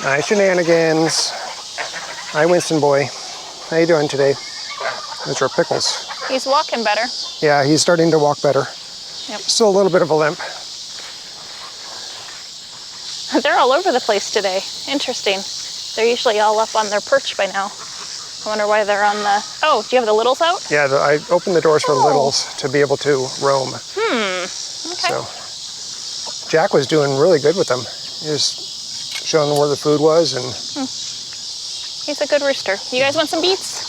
Hi, Shenanigans. Hi, Winston boy. How you doing today? Those are pickles. He's walking better. Yeah, he's starting to walk better. Yep. Still a little bit of a limp. They're all over the place today. Interesting. They're usually all up on their perch by now. I wonder why they're on the... Oh, do you have the littles out? Yeah, I opened the doors for the littles to be able to roam. Okay. So Jack was doing really good with them. He was showing them where the food was, and He's a good rooster. You guys want some beets?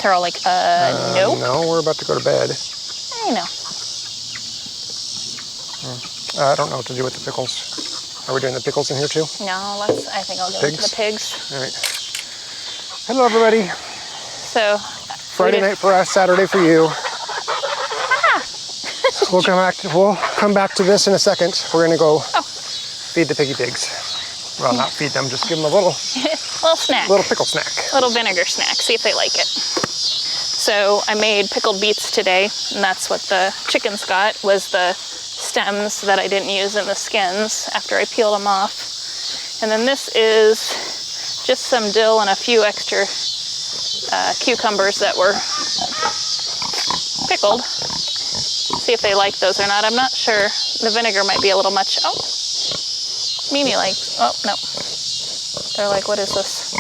They're all like, nope. No, we're about to go to bed. I know. I don't know what to do with the pickles. Are we doing the pickles in here too? No, I think I'll go into the pigs. All right. Hello, everybody. So Friday night for us, Saturday for you. We'll come back to this in a second. We're gonna go feed the piggy pigs. Well, not feed them, just give them a little snack. Little pickle snack. Little vinegar snack, see if they like it. So I made pickled beets today, and that's what the chickens got, was the stems that I didn't use in the skins after I peeled them off. And then this is just some dill and a few extra cucumbers that were pickled. See if they like those or not. I'm not sure. The vinegar might be a little much. Oh, Mimi likes. Oh, no. They're like, what is this?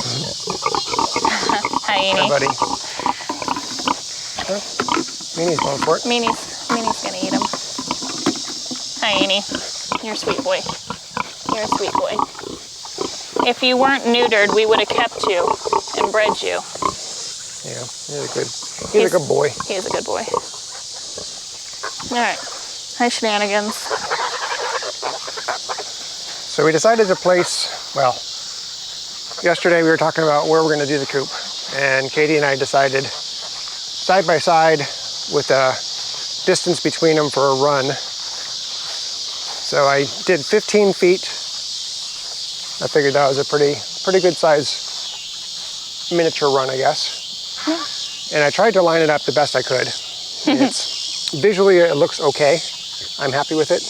Hi, Amy. Hi, buddy. Mimi's going for it. Mimi's gonna eat them. Hi, Amy. You're a sweet boy. You're a sweet boy. If you weren't neutered, we would have kept you and bred you. Yeah, he's a good boy. He is a good boy. All right. Hi, Shenanigans. So we decided to place, well, yesterday we were talking about where we're going to do the coop, and Katie and I decided side by side with a distance between them for a run. So I did 15 feet. I figured that was a pretty good size miniature run, I guess. Yeah. And I tried to line it up the best I could. Visually, it looks okay. I'm happy with it.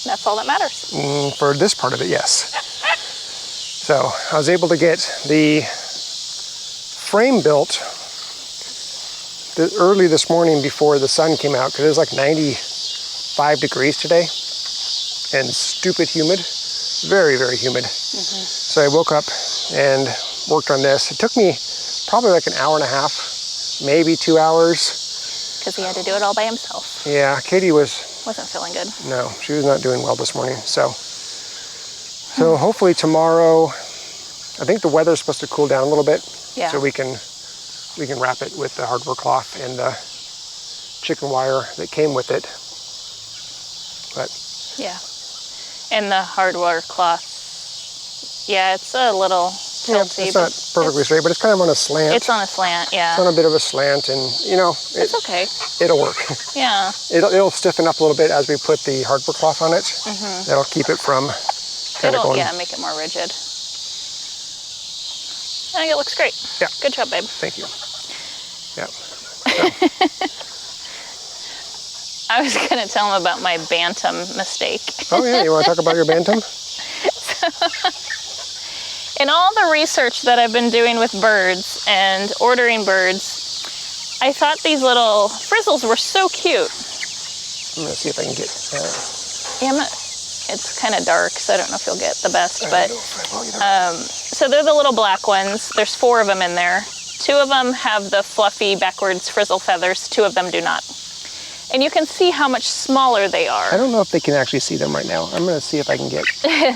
That's all that matters. For this part of it, yes. So I was able to get the frame built early this morning before the sun came out, because it was like 95 degrees today and stupid humid. Very, very humid. So I woke up and worked on this. It took me probably like an hour and a half, maybe 2 hours. Because he had to do it all by himself. Yeah, Katie wasn't feeling good. No, she was not doing well this morning. So hopefully tomorrow, I think the weather's supposed to cool down a little bit. Yeah. So we can wrap it with the hardware cloth and the chicken wire that came with it. But yeah. And the hardware cloth, yeah, it's a little tilty. It's not perfectly straight, but it's kind of on a slant. It's on a slant, yeah. It's on a bit of a slant, and it's okay. It'll work. Yeah. It'll stiffen up a little bit as we put the hardware cloth on it. That'll keep it from make it more rigid. I think it looks great. Yeah. Good job, babe. Thank you. Yeah. I was going to tell him about my bantam mistake. Oh, yeah. You want to talk about your bantam? In all the research that I've been doing with birds and ordering birds, I thought these little frizzles were so cute. I'm going to see if I can get... It's kind of dark, so I don't know if you'll get the best. But so they're the little black ones. There's 4 of them in there. 2 of them have the fluffy backwards frizzle feathers. 2 of them do not. And you can see how much smaller they are. I don't know if they can actually see them right now. I'm going to see if I can get...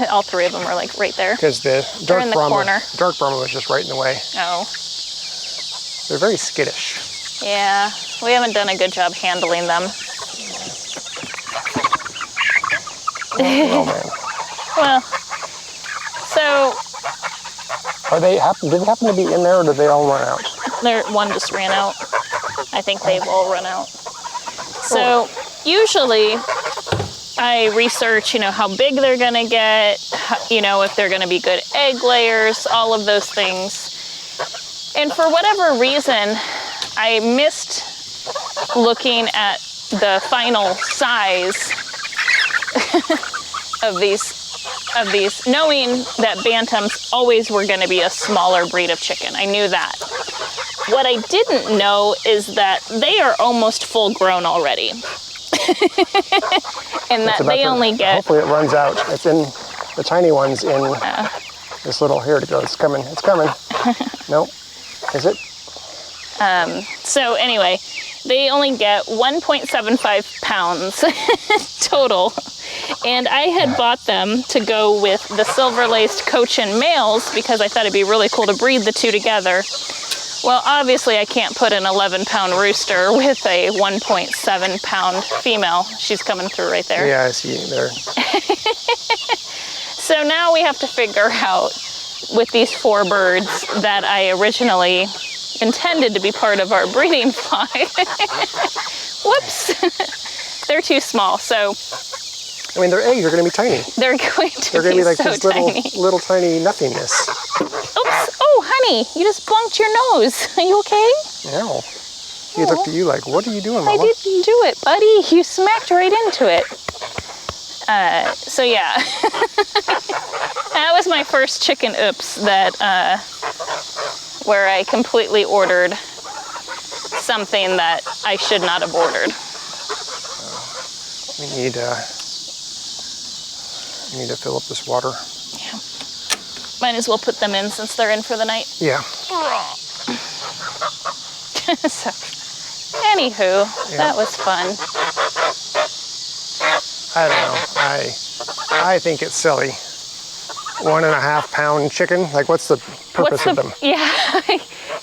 All 3 of them are like right there. Because the dark corner. Dark Brahma was just right in the way. Oh. They're very skittish. Yeah, we haven't done a good job handling them. Oh, man. Well, so... Did they happen to be in there, or did they all run out? One just ran out. I think they've all run out. So usually I research, how big they're gonna get, if they're gonna be good egg layers, all of those things. And for whatever reason, I missed looking at the final size of these, knowing that bantams always were going to be a smaller breed of chicken. I knew that. What I didn't know is that they are almost full grown already. And that they only get... Hopefully it runs out. It's in the tiny ones in this little... Here it goes. It's coming. It's coming. Nope. Is it? So anyway, they only get 1.75 pounds total. And I had bought them to go with the silver-laced Cochin males because I thought it'd be really cool to breed the two together. Well, obviously I can't put an 11-pound rooster with a 1.7-pound female. She's coming through right there. Yeah, I see you there. So now we have to figure out with these 4 birds that I originally intended to be part of our breeding flock. Whoops. They're too small, so... I mean, their eggs are going to be tiny. They're going to They're going to be like so this tiny. little tiny nothingness. Oops. Oh, honey, you just bonked your nose. Are you okay? No. He looked at you like, what are you doing, Mama? I didn't do it, buddy. You smacked right into it. So yeah. That was my first chicken oops that, where I completely ordered something that I should not have ordered. We need to fill up this water. Yeah. Might as well put them in since they're in for the night. Yeah. So, anywho, that was fun. I don't know. I think it's silly. 1.5 pound chicken. Like, what's the purpose of them? Yeah.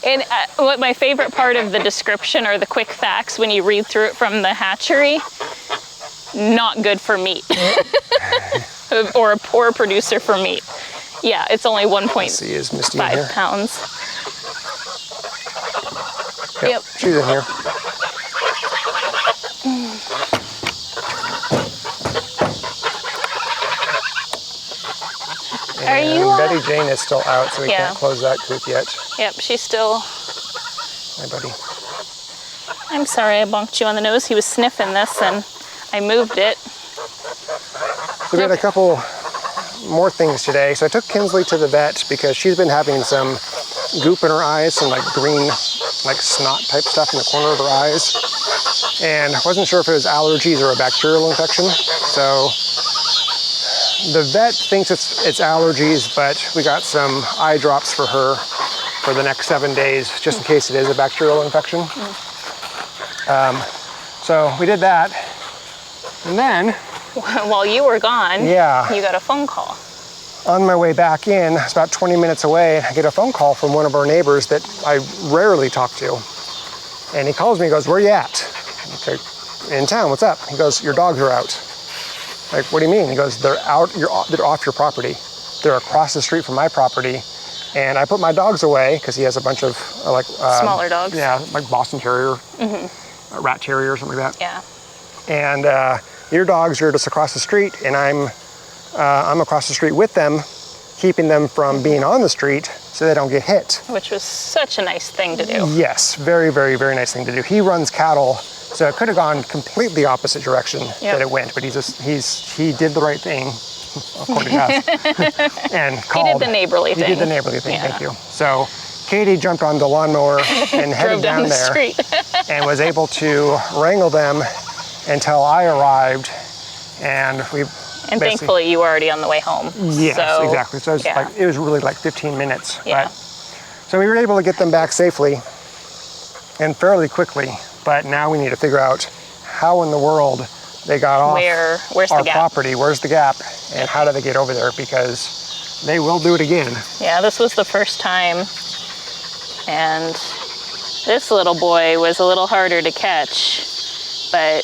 And what my favorite part of the description or the quick facts when you read through it from the hatchery, not good for meat. Or a poor producer for meat. Yeah, it's only 1.5 pounds. Yep. She's in here. Are you? Betty Jane is still out, so we can't close that coop yet. Yep, she's still. Hi, buddy. I'm sorry I bonked you on the nose. He was sniffing this, and I moved it. So we had a couple more things today. So I took Kinsley to the vet because she's been having some goop in her eyes, some like green, like snot type stuff in the corner of her eyes. And I wasn't sure if it was allergies or a bacterial infection. So the vet thinks it's allergies, but we got some eye drops for her for the next 7 days, just in case it is a bacterial infection. So we did that. And then, while you were gone, you got a phone call. On my way back in, it's about 20 minutes away, I get a phone call from one of our neighbors that I rarely talk to. And he calls me and goes, "Where you at?" Okay, "In town, what's up?" He goes, "Your dogs are out." Like, "What do you mean?" He goes, "They're out, they're off your property. They're across the street from my property. And I put my dogs away," because he has a bunch of smaller dogs. Yeah, like Boston Terrier, Rat Terrier or something like that. Yeah. And your dogs are just across the street, and I'm across the street with them, keeping them from being on the street so they don't get hit. Which was such a nice thing to do. Yes, very, very, very nice thing to do. He runs cattle, so it could have gone completely opposite direction that it went, but he did the right thing, according to us, and called. He did the neighborly thing. He did the neighborly thing, thank you. So Katie jumped on the lawnmower and headed down the there street. and was able to wrangle them until I arrived, and we. And thankfully, you were already on the way home. Yes, exactly. So it was really like 15 minutes. Yeah. So we were able to get them back safely and fairly quickly. But now we need to figure out how in the world they got off where's our the gap? property. Where's the gap? And how do they get over there? Because they will do it again. Yeah, this was the first time. And this little boy was a little harder to catch. But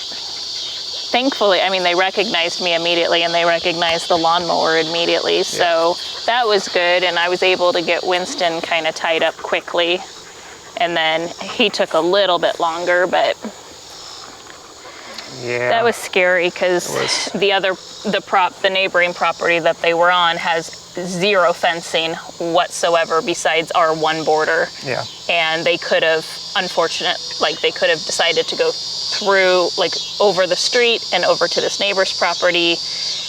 thankfully, I mean, they recognized me immediately and they recognized the lawnmower immediately. So that was good. And I was able to get Winston kind of tied up quickly. And then he took a little bit longer, but that was scary because the neighboring property that they were on has zero fencing whatsoever besides our one border. Yeah. And they could have, they could have decided to go through, like over the street and over to this neighbor's property.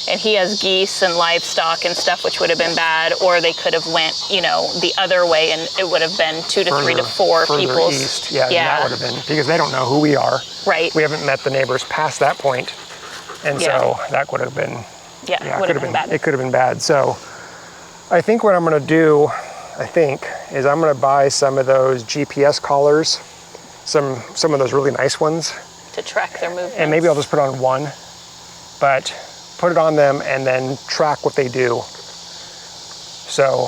and he has geese and livestock and stuff, which would have been bad, or they could have went, you know, the other way, and it would have been 2 to 3 to 4 people's. East. Yeah, that would have been, because they don't know who we are. Right. We haven't met the neighbors past that point, and so that would have been, it would have been bad. It could have been bad. So I think what I'm going to do, is I'm going to buy some of those GPS collars, some of those really nice ones. To track their movements. And maybe I'll just put on one, but put it on them and then track what they do. So.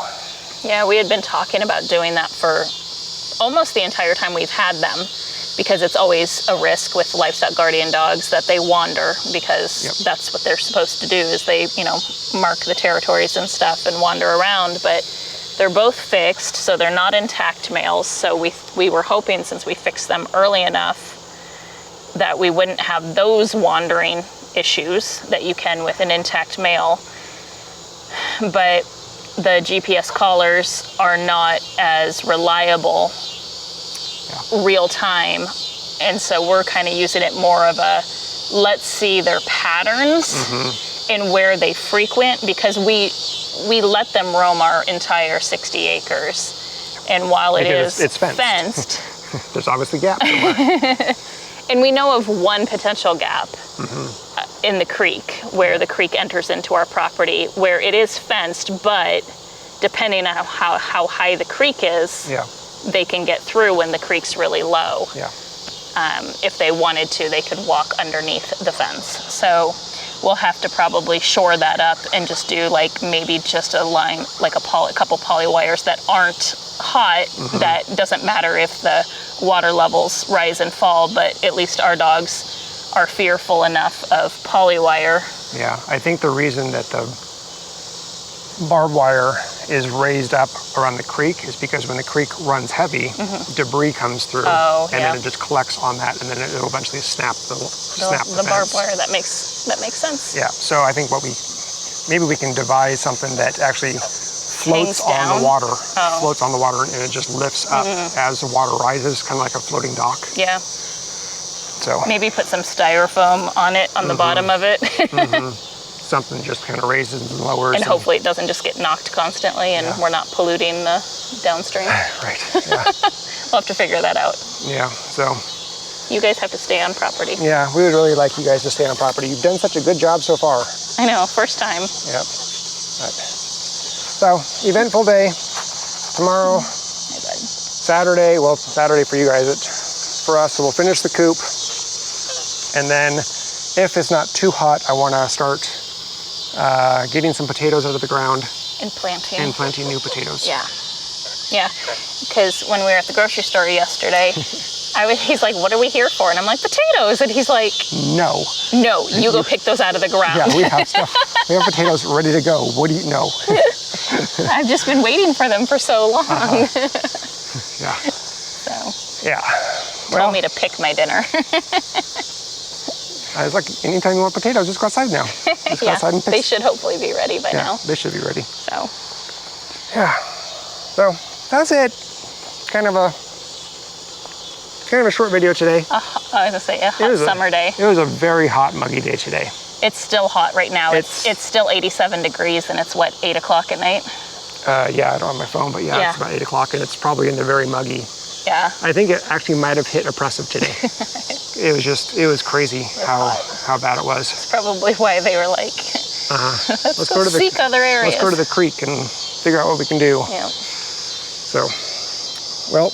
Yeah, we had been talking about doing that for almost the entire time we've had them, because it's always a risk with livestock guardian dogs that they wander, because that's what they're supposed to do, is they, you know, mark the territories and stuff and wander around. But they're both fixed, so they're not intact males. So we were hoping, since we fixed them early enough, that we wouldn't have those wandering issues that you can with an intact male. But the GPS collars are not as reliable real time, and so we're kind of using it more of a, let's see their patterns and where they frequent, because we let them roam our entire 60 acres, and while it's fenced there's obviously gaps somewhere. And we know of one potential gap in the creek, where the creek enters into our property, where it is fenced, but depending on how high the creek is, they can get through when the creek's really low. If they wanted to, they could walk underneath the fence. So we'll have to probably shore that up and just do like maybe just a line, like a couple poly wires that aren't hot. That doesn't matter if the water levels rise and fall, but at least our dogs are fearful enough of poly wire. Yeah, I think the reason that the barbed wire is raised up around the creek is because when the creek runs heavy, debris comes through, and then it just collects on that, and then it'll eventually snap the barbed wire. That makes sense. Yeah, so I think maybe we can devise something that actually floats on the water, and it just lifts up as the water rises, kind of like a floating dock. Yeah. So maybe put some styrofoam on it, on the bottom of it. Something just kind of raises and lowers. And hopefully it doesn't just get knocked constantly, and we're not polluting the downstream. Right, yeah. We'll have to figure that out. Yeah, so. You guys have to stay on property. Yeah, we would really like you guys to stay on property. You've done such a good job so far. I know, first time. Yep. So, eventful day. Tomorrow, Saturday for you guys, but for us, so we'll finish the coop. And then, if it's not too hot, I want to start getting some potatoes out of the ground. And planting new potatoes. Yeah, because when we were at the grocery store yesterday, he's like, what are we here for? And I'm like, potatoes. And he's like, No, you go pick those out of the ground. Yeah, we have stuff. We have potatoes ready to go. What do you know? I've just been waiting for them for so long. Yeah. So. Yeah. Told me to pick my dinner. I was like, anytime you want potatoes, just go outside now. Just go outside and pick. They should hopefully be ready by now. They should be ready. So. Yeah. So that's it. Kind of a short video today. I was gonna say a hot summer day. It was a very hot, muggy day today. It's still hot right now. It's still 87 degrees, and it's 8 o'clock at night. Yeah, I don't have my phone, but it's about 8 o'clock, and it's probably in the very muggy. Yeah. I think it actually might have hit oppressive today. It was crazy how bad it was. It's probably why they were like, let's go seek other areas. Let's go to the creek and figure out what we can do. Yeah. So, well,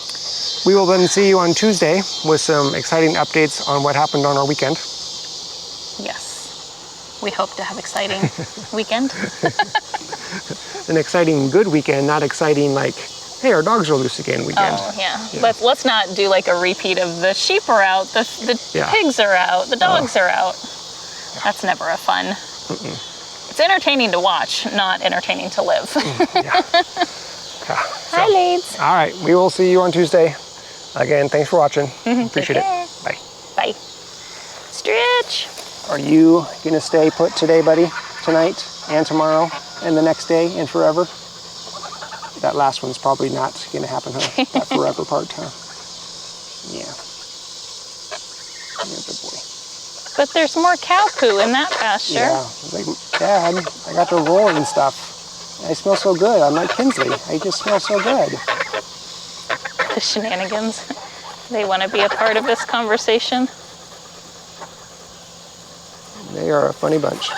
we will then see you on Tuesday with some exciting updates on what happened on our weekend. Yes. We hope to have exciting weekend. An exciting good weekend, not exciting like, hey, our dogs are loose again weekend. Oh, yeah. Let's not do like a repeat of the sheep are out, the pigs are out, the dogs are out. That's never a fun. It's entertaining to watch, not entertaining to live. Hi, Lades. All right, we will see you on Tuesday. Again, thanks for watching. Appreciate it. Bye. Bye. Stretch. Are you going to stay put today, buddy? Tonight and tomorrow and the next day and forever? That last one's probably not going to happen, huh? That forever part, huh? Yeah. You're a good boy. But there's more cow poo in that pasture. Yeah, like Dad, I got the roll and stuff. I smell so good. I'm like Kinsley. I just smell so good. The shenanigans. They want to be a part of this conversation. They are a funny bunch.